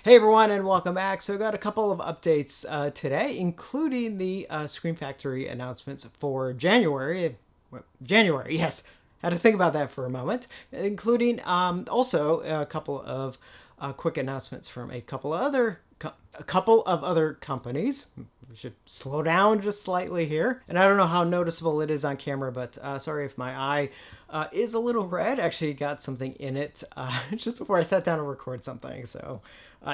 Hey everyone, and welcome back. So I got a couple of updates today, including the Scream Factory announcements for January. January, yes. Had to think about that for a moment, including also a couple of quick announcements from a couple of other companies. We should slow down just slightly here. And I don't know how noticeable it is on camera, but sorry if my eye is a little red. Actually, got something in it just before I sat down to record something. So,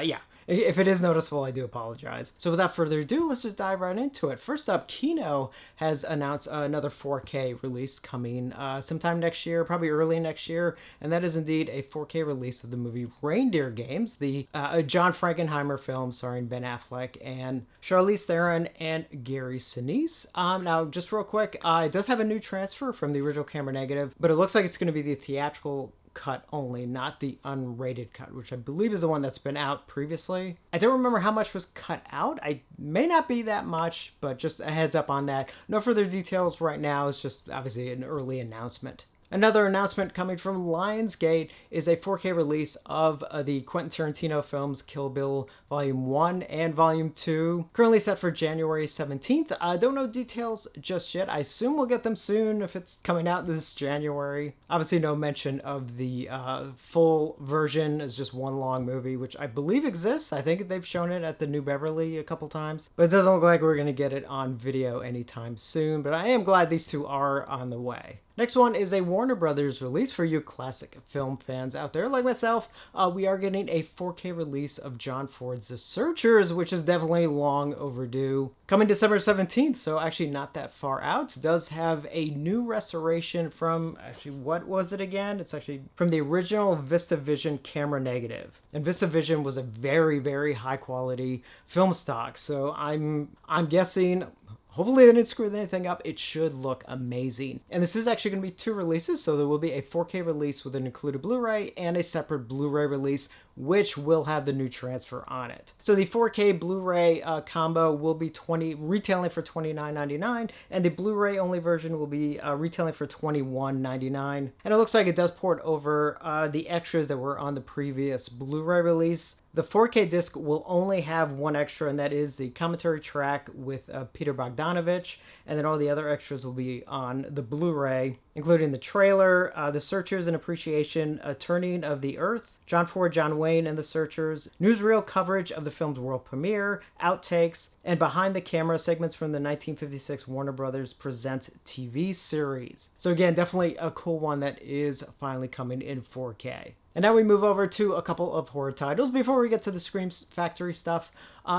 yeah, if it is noticeable, I do apologize. So without further ado, let's just dive right into it. First up, Kino has announced another 4K release coming sometime next year, probably early next year. And that is indeed a 4K release of the movie Reindeer Games, the John Frankenheimer film starring Ben Affleck and Charlize Theron and Gary Sinise. Now, just real quick, it does have a new transfer from the original camera negative, but it looks like it's going to be the theatrical cut only, not the unrated cut, which I believe is the one that's been out previously. I don't remember how much was cut out. I may not be that much, but just a heads up on that. No further details right now. It's just obviously an early announcement. Another announcement coming from Lionsgate is a 4K release of the Quentin Tarantino films Kill Bill Volume 1 and Volume 2, currently set for January 17th. I don't know details just yet. I assume we'll get them soon if it's coming out this January. Obviously no mention of the full version as just one long movie, which I believe exists. I think they've shown it at the New Beverly a couple times, but it doesn't look like we're going to get it on video anytime soon, but I am glad these two are on the way. Next one is a Warner Brothers release for you classic film fans out there like myself. We are getting a 4K release of John Ford's The Searchers, which is definitely long overdue. Coming December 17th, so actually not that far out. It does have a new restoration from, actually, what was it again? It's actually from the original VistaVision camera negative. And VistaVision was a very, very high quality film stock. So I'm guessing, hopefully they didn't screw anything up. It should look amazing. And this is actually going to be two releases, so there will be a 4K release with an included Blu-ray and a separate Blu-ray release, which will have the new transfer on it. So the 4K Blu-ray combo will be retailing for $29.99, and the Blu-ray only version will be retailing for $21.99. And it looks like it does port over the extras that were on the previous Blu-ray release. The 4K disc will only have one extra, and that is the commentary track with Peter Bogdanovich, and then all the other extras will be on the Blu-ray, including the trailer, The Searchers and Appreciation, A Turning of the Earth, John Ford, John Wayne, and The Searchers, newsreel coverage of the film's world premiere, outtakes, and behind the camera segments from the 1956 Warner Brothers Present TV series. So again, definitely a cool one that is finally coming in 4K. And now we move over to a couple of horror titles before we get to the Scream Factory stuff.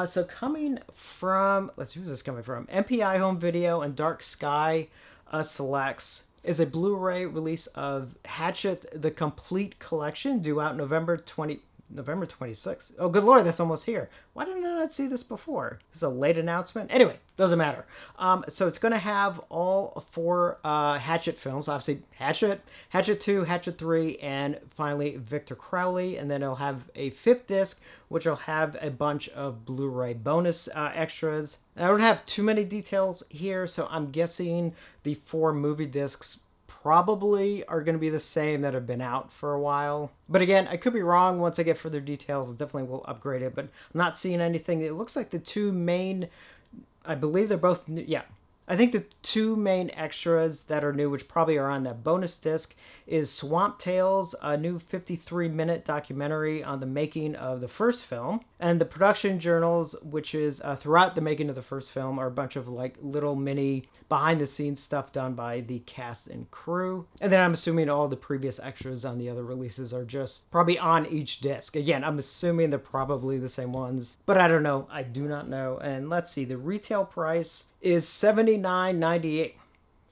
So coming from, who's this coming from? MPI Home Video and Dark Sky Selects is a Blu-ray release of Hatchet, the Complete Collection, due out November 26th. Oh, good Lord, that's almost here. Why didn't I not see this before? This is a late announcement. Anyway, doesn't matter. So it's going to have all four Hatchet films. Obviously, Hatchet, Hatchet 2, Hatchet 3, and finally Victor Crowley. And then it'll have a fifth disc, which will have a bunch of Blu-ray bonus extras. And I don't have too many details here, so I'm guessing the 4 movie discs probably are going to be the same that have been out for a while. But again, I could be wrong. Once I get further details, definitely will upgrade it. But I'm not seeing anything. It looks like the two main, I believe they're both new. Yeah, I think the two main extras that are new, which probably are on that bonus disc, is Swamp Tales, a new 53-minute documentary on the making of the first film, and the production journals, which is throughout the making of the first film, are a bunch of like little mini behind-the-scenes stuff done by the cast and crew. And then I'm assuming all the previous extras on the other releases are just probably on each disc. Again, I'm assuming they're probably the same ones, but I don't know. I do not know. And let's see, the retail price is $79.98.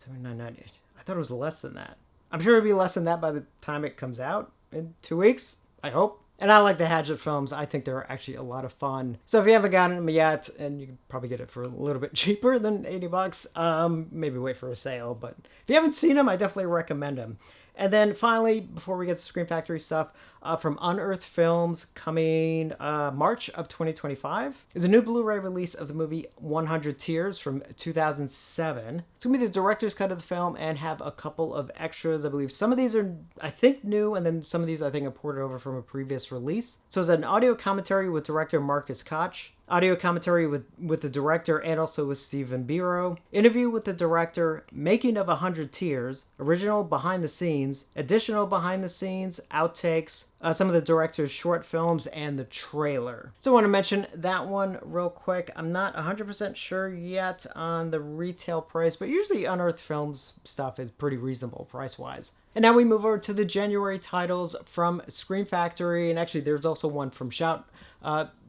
$79.98. I thought it was less than that. I'm sure it'll be less than that by the time it comes out in 2 weeks, I hope. And I like the Hatchet films. I think they're actually a lot of fun. So if you haven't gotten them yet, and you can probably get it for a little bit cheaper than $80, maybe wait for a sale. But if you haven't seen them, I definitely recommend them. And then finally, before we get to Screen Factory stuff, from Unearthed Films, coming March of 2025, is a new Blu-ray release of the movie 100 Tears from 2007. It's going to be the director's cut of the film and have a couple of extras. I believe some of these are, I think, new, and then some of these, I think, are ported over from a previous release. So it's an audio commentary with director Marcus Koch, audio commentary with the director and also with Stephen Biro, interview with the director, making of 100 Tears, original behind the scenes, additional behind the scenes, outtakes, some of the director's short films, and the trailer. So I want to mention that one real quick. I'm not 100% sure yet on the retail price, but usually Unearthed Films stuff is pretty reasonable price-wise. And now we move over to the January titles from Screen Factory, and actually there's also one from Shout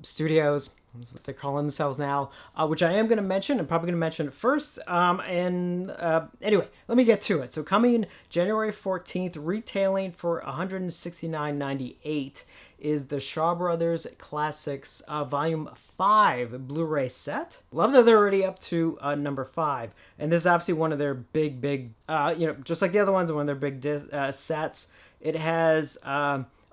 Studios, what they're calling themselves now, which I am going to mention. I'm probably going to mention it first. Anyway, let me get to it. So coming January 14th, retailing for $169.98 is the Shaw Brothers Classics Volume 5 Blu-ray set. Love that they're already up to number 5. And this is obviously one of their big, just like the other ones, one of their big sets. It has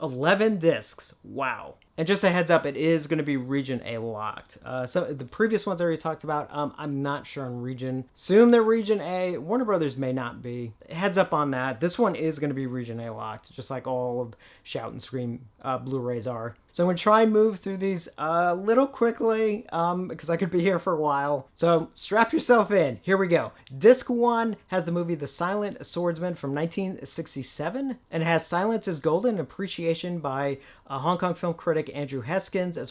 11 discs. Wow. And just a heads up, it is going to be Region A locked. So the previous ones I already talked about, I'm not sure on Region. Assume they're Region A. Warner Brothers may not be. Heads up on that. This one is going to be Region A locked, just like all of Shout and Scream Blu-rays are. So I'm going to try and move through these a little quickly because I could be here for a while. So strap yourself in. Here we go. Disc 1 has the movie The Silent Swordsman from 1967 and has Silence is Golden, appreciation by Hong Kong film critic Andrew Heskins, as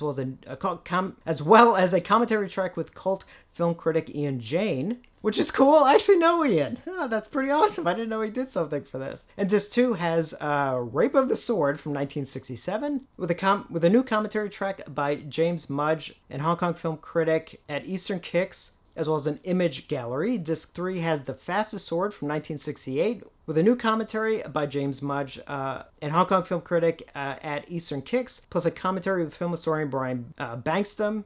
well as a commentary track with cult film critic Ian Jane, which is cool. I actually know Ian. Oh, that's pretty awesome. I didn't know he did something for this. And disc 2 has Rape of the Sword from 1967 with a new commentary track by James Mudge and Hong Kong film critic at Eastern Kicks, as well as an image gallery. Disc 3 has The Fastest Sword from 1968 with a new commentary by James Mudge and Hong Kong film critic at Eastern Kicks, plus a commentary with film historian Brian Bankston,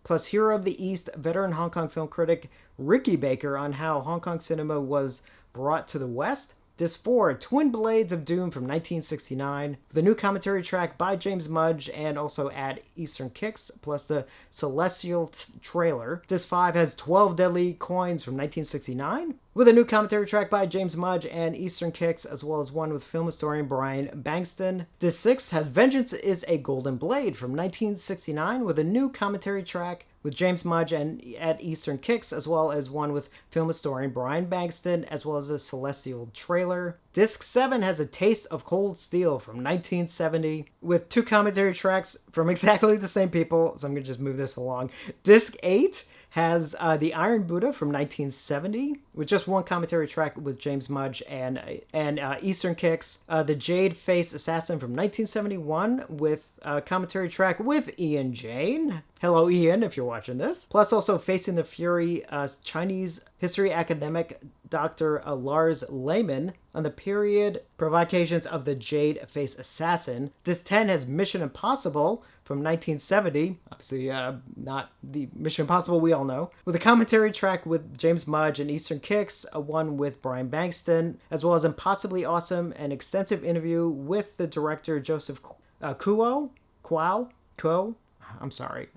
plus Hero of the East, veteran Hong Kong film critic Ricky Baker on how Hong Kong cinema was brought to the West. Disc 4, Twin Blades of Doom from 1969, with a new commentary track by James Mudge and also at Eastern Kicks, plus the Celestial trailer. Disc 5 has 12 Deadly Coins from 1969, with a new commentary track by James Mudge and Eastern Kicks, as well as one with film historian Brian Bankston. Disc 6 has Vengeance is a Golden Blade from 1969, with a new commentary track with James Mudge and at Eastern Kicks, as well as one with film historian Brian Bankston, as well as a Celestial trailer. Disc 7 has A Taste of Cold Steel from 1970, with 2 commentary tracks from exactly the same people, so I'm going to just move this along. Disc 8 has The Iron Buddha from 1970, with just 1 commentary track with James Mudge and Eastern Kicks. The Jade Face Assassin from 1971, with a commentary track with Ian Jane. Hello, Ian, if you're watching this. Plus also Facing the Fury, Chinese history academic Dr. Lars Lehman on the period provocations of the Jade Face Assassin. Disc 10 has Mission Impossible from 1970, obviously not the Mission Impossible we all know, with a commentary track with James Mudge and Eastern Kicks, one with Brian Bankston, as well as Impossibly Awesome, an extensive interview with the director Joseph Kuo, I'm sorry,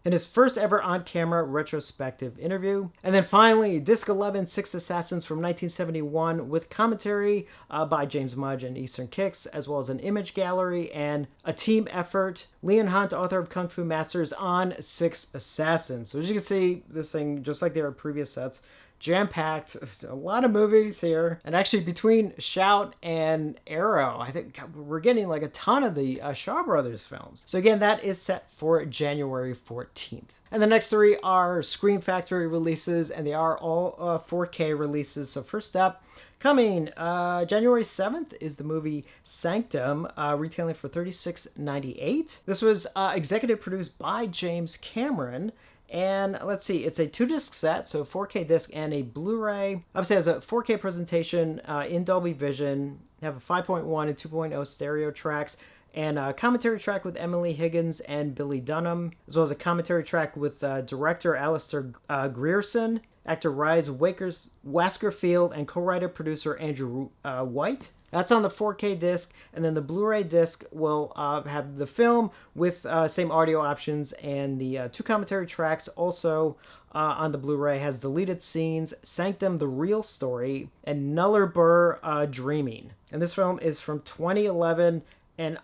in his first ever on-camera retrospective interview. And then finally, Disc 11, Six Assassins from 1971, with commentary by James Mudge and Eastern Kicks, as well as an image gallery and a team effort. Leon Hunt, author of Kung Fu Masters, on Six Assassins. So as you can see, this thing, just like their previous sets, jam-packed, a lot of movies here. And actually between Shout and Arrow, I think we're getting like a ton of the Shaw Brothers films. So again, that is set for January 14th. And the next 3 are Screen Factory releases, and they are all 4K releases. So first up, coming January 7th is the movie Sanctum, retailing for $36.98. This was executive produced by James Cameron. And let's see, it's a 2-disc set, so 4K disc and a Blu-ray. Obviously, it has a 4K presentation in Dolby Vision. Have a 5.1 and 2.0 stereo tracks, and a commentary track with Emily Higgins and Billy Dunham, as well as a commentary track with director Alistair Grierson actor Rise Waskerfield, and co-writer producer Andrew White. That's on the 4K disc, and then the Blu-ray disc will have the film with same audio options, and the 2 commentary tracks also on the Blu-ray has deleted scenes, Sanctum, The Real Story, and Nullarbor Dreaming. And this film is from 2011, and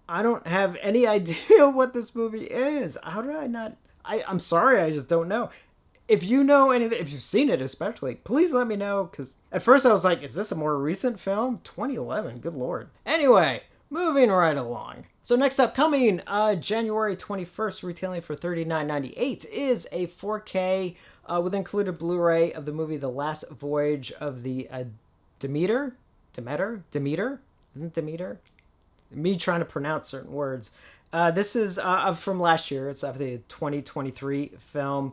I don't have any idea what this movie is. How did I not? I'm sorry, I just don't know. If you know anything, if you've seen it especially, please let me know, because at first I was like, is this a more recent film? 2011, good lord. Anyway, moving right along. So next up, coming January 21st, retailing for $39.98, is a 4K with included Blu-ray of the movie The Last Voyage of the Demeter? Isn't Demeter? Me trying to pronounce certain words. This is from last year. It's of the 2023 film.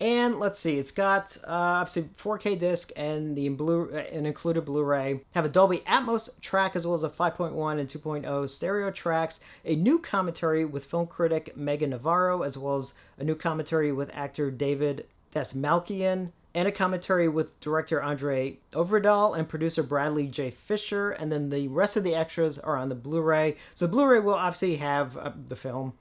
And let's see, it's got obviously 4K disc and the an included Blu-ray. Have a Dolby Atmos track as well as a 5.1 and 2.0 stereo tracks. A new commentary with film critic Megan Navarro, as well as a new commentary with actor David Desmalkian, and a commentary with director Andre Overdahl and producer Bradley J. Fisher, and then the rest of the extras are on the Blu-ray. So the Blu-ray will obviously have the film,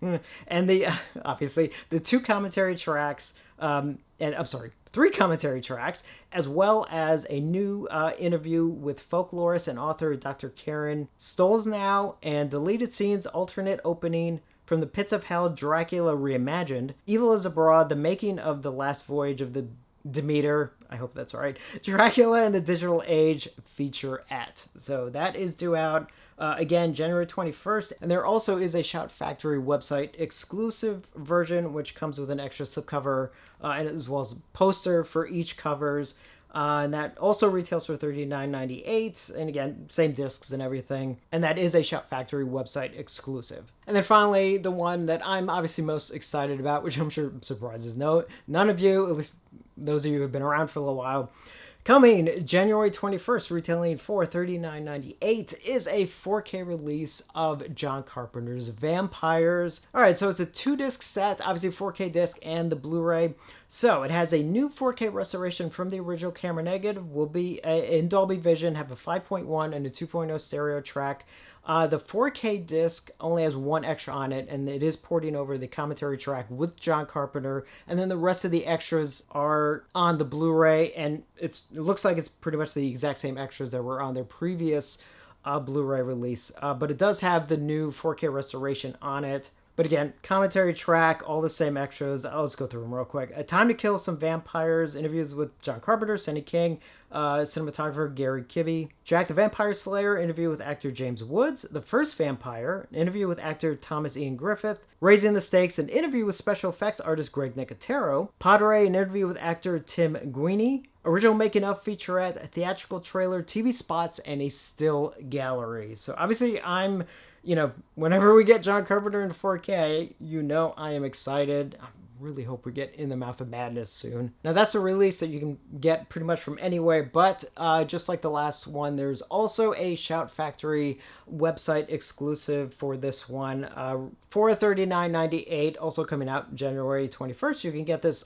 and the obviously the 2 commentary tracks, and I'm sorry, 3 commentary tracks, as well as a new interview with folklorist and author Dr. Karen Stolznow, and deleted scenes, alternate opening from The Pits of Hell, Dracula Reimagined, Evil is Abroad, the making of The Last Voyage of the Demeter, I hope that's right, Dracula and the Digital Age featurette. So that is due out again January 21st, and there also is a Shout Factory website exclusive version which comes with an extra slipcover and as well as a poster for each covers. And that also retails for $39.98, and again, same discs and everything. And that is a Shout Factory website exclusive. And then finally, the one that I'm obviously most excited about, which I'm sure surprises none of you, at least those of you who have been around for a little while. Coming January 21st, retailing for $39.98, is a 4K release of John Carpenter's Vampires. All right, so it's a 2-disc set, obviously 4K disc and the Blu-ray. So it has a new 4K restoration from the original camera negative, will be in Dolby Vision, have a 5.1 and a 2.0 stereo track. The 4K disc only has 1 extra on it, and it is porting over the commentary track with John Carpenter, and then the rest of the extras are on the Blu-ray, and it looks like it's pretty much the exact same extras that were on their previous Blu-ray release, but it does have the new 4K restoration on it. But again, commentary track, all the same extras. Let's go through them real quick. A Time to Kill Some Vampires, interviews with John Carpenter, Senny King, cinematographer Gary Kibbe. Jack the Vampire Slayer, interview with actor James Woods. The First Vampire, an interview with actor Thomas Ian Griffith. Raising the Stakes, an interview with special effects artist Greg Nicotero. Padre, an interview with actor Tim Guini. Original making of featurette, a theatrical trailer, TV spots, and a still gallery. So obviously whenever we get John Carpenter in 4K, I am excited. I really hope we get In the Mouth of Madness soon. Now, that's a release that you can get pretty much from anywhere, but just like the last one, there's also a Shout Factory website exclusive for this one for $39.98, also coming out January 21st. You can get this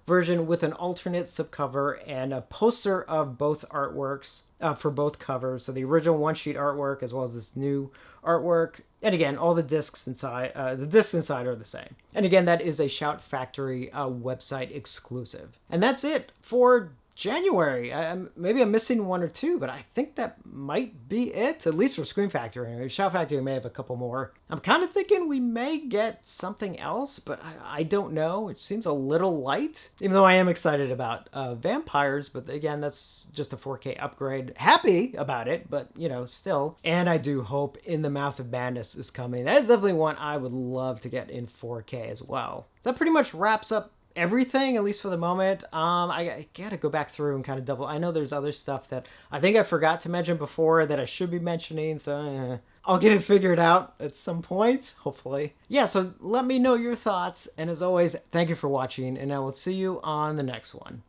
version with an alternate slipcover and a poster of both artworks for both covers. So the original one-sheet artwork as well as this new artwork. And again, all the discs inside, are the same. And again, that is a Shout Factory website exclusive. And that's it for January. Maybe I'm missing 1 or 2, but I think that might be it, at least for Scream Factory. Anyway, Shout Factory may have a couple more. I'm kind of thinking we may get something else, but I don't know. It seems a little light, even though I am excited about Vampires, but again, that's just a 4K upgrade. Happy about it, but still. And I do hope In the Mouth of Madness is coming. That is definitely one I would love to get in 4K as well. That pretty much wraps up everything, at least for the moment. I gotta go back through and kind of I know there's other stuff that I think I forgot to mention before that I should be mentioning, so I'll get it figured out at some point, hopefully. Yeah, so let me know your thoughts, and as always, thank you for watching, and I will see you on the next one.